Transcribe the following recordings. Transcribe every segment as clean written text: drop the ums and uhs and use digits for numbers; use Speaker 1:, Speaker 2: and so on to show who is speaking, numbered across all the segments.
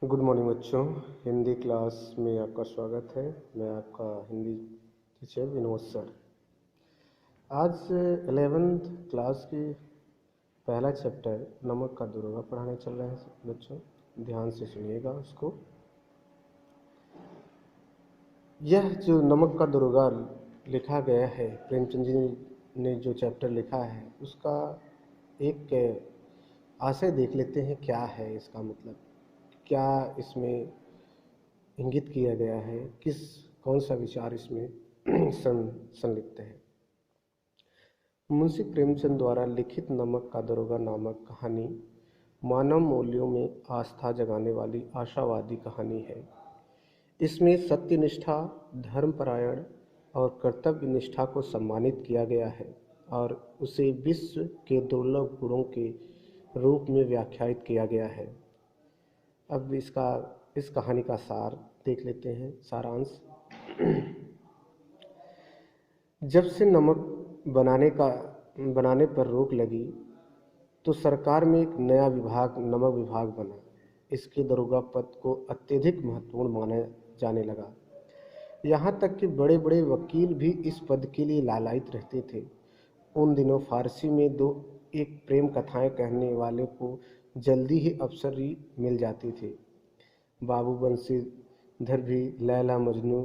Speaker 1: Good morning बच्चों। Hindi class में आपका स्वागत है। मैं आपका हिंदी टीचर विनोद सर। आज 11th क्लास की पहला चैप्टर नमक का दुर्गा पढ़ाने चल रहे हैं बच्चों। ध्यान से सुनिएगा उसको। यह जो नमक का दुर्गा लिखा गया है, प्रेमचंद जी ने जो चैप्टर लिखा है उसका एक आशय देख लेते हैं। क्या है इसका मतलब, क्या इसमें इंगित किया गया है, कौन सा विचार इसमें संलिप्त है। मुंशी प्रेमचंद द्वारा लिखित नमक का दरोगा नामक कहानी मानव मूल्यों में आस्था जगाने वाली आशावादी कहानी है। इसमें सत्यनिष्ठा, धर्मपरायण और कर्तव्य निष्ठा को सम्मानित किया गया है और उसे विश्व के दुर्लभ गुणों के रूप में व्याख्यायित किया गया है। अब इस कहानी का सार देख लेते हैं, सारांश। जब से नमक बनाने पर रोक लगी तो सरकार में एक नया विभाग, नमक विभाग बना। इसके दरोगा पद को अत्यधिक महत्वपूर्ण माना जाने लगा। यहाँ तक कि बड़े बड़े वकील भी इस पद के लिए लालायित रहते थे। उन दिनों फारसी में एक प्रेम कथाएं कहने वाले को जल्दी ही अफसरी मिल जाती थी। बाबू बंसीधर भी लैला मजनू,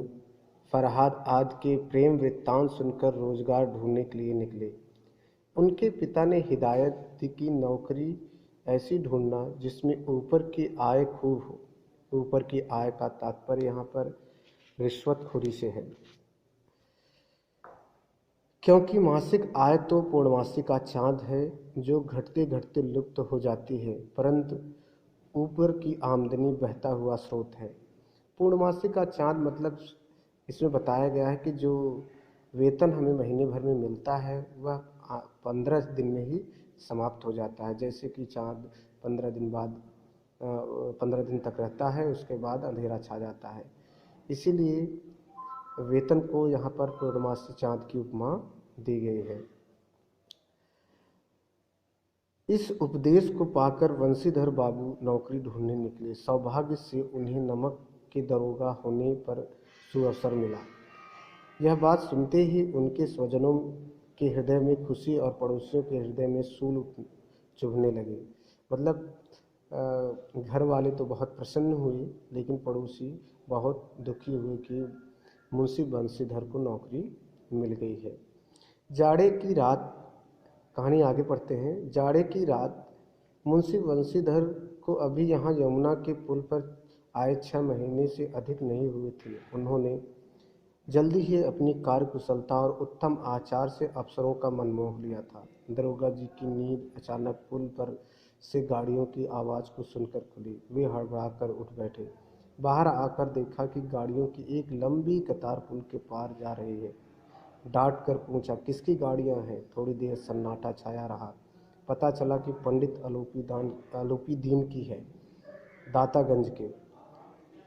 Speaker 1: फरहाद आदि के प्रेम वृत्तांत सुनकर रोजगार ढूंढने के लिए निकले। उनके पिता ने हिदायत दी कि नौकरी ऐसी ढूंढना जिसमें ऊपर की आय खूब हो। ऊपर की आय का तात्पर्य यहाँ पर रिश्वतखोरी से है, क्योंकि मासिक आय तो पूर्णमासी का चांद है जो घटते घटते लुप्त हो जाती है, परंतु ऊपर की आमदनी बहता हुआ स्रोत है। पूर्णमासी का चांद मतलब इसमें बताया गया है कि जो वेतन हमें महीने भर में मिलता है वह 15 दिन में ही समाप्त हो जाता है। जैसे कि चांद 15 दिन तक रहता है, उसके बाद अंधेरा छा जाता है। इसीलिए वेतन को यहाँ पर पूर्णमासी चांद की उपमा दी गई है। इस उपदेश को पाकर वंशीधर बाबू नौकरी ढूंढने निकले। सौभाग्य से उन्हें नमक के दरोगा होने पर सुअवसर मिला। यह बात सुनते ही उनके स्वजनों के हृदय में खुशी और पड़ोसियों के हृदय में सूल चुभने लगे। मतलब घर वाले तो बहुत प्रसन्न हुए, लेकिन पड़ोसी बहुत दुखी हुए कि मुंशी बंशीधर को नौकरी मिल गई है। जाड़े की रात, कहानी आगे पढ़ते हैं। जाड़े की रात मुंशी बंशीधर को अभी यहाँ यमुना के पुल पर आए 6 महीने से अधिक नहीं हुए थे। उन्होंने जल्दी ही अपनी कार्यकुशलता और उत्तम आचार से अफसरों का मन मोह लिया था। दरोगा जी की नींद अचानक पुल पर से गाड़ियों की आवाज़ को सुनकर खुली। वे हड़बड़ाकर उठ बैठे। बाहर आकर देखा कि गाड़ियों की एक लंबी कतार पुल के पार जा रही है। डांट कर पूछा, किसकी गाड़ियां हैं? थोड़ी देर सन्नाटा छाया रहा। पता चला कि पंडित आलोपी दीन की है, दातागंज के।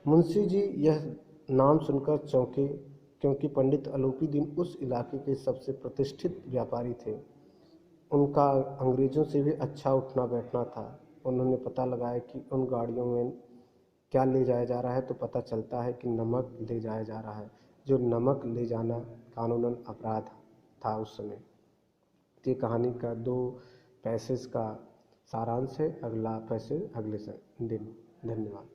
Speaker 1: मुंशी जी यह नाम सुनकर चौंके, क्योंकि पंडित आलोपी दीन उस इलाके के सबसे प्रतिष्ठित व्यापारी थे। उनका अंग्रेजों से भी अच्छा उठना बैठना था। उन्होंने पता लगाया कि उन गाड़ियों में क्या ले जाया जा रहा है, तो पता चलता है कि नमक ले जाया जा रहा है। जो नमक ले जाना कानूनन अपराध था उस समय। ये कहानी का 2 पैसेज का सारांश है। अगला पैसेज अगले दिन। धन्यवाद।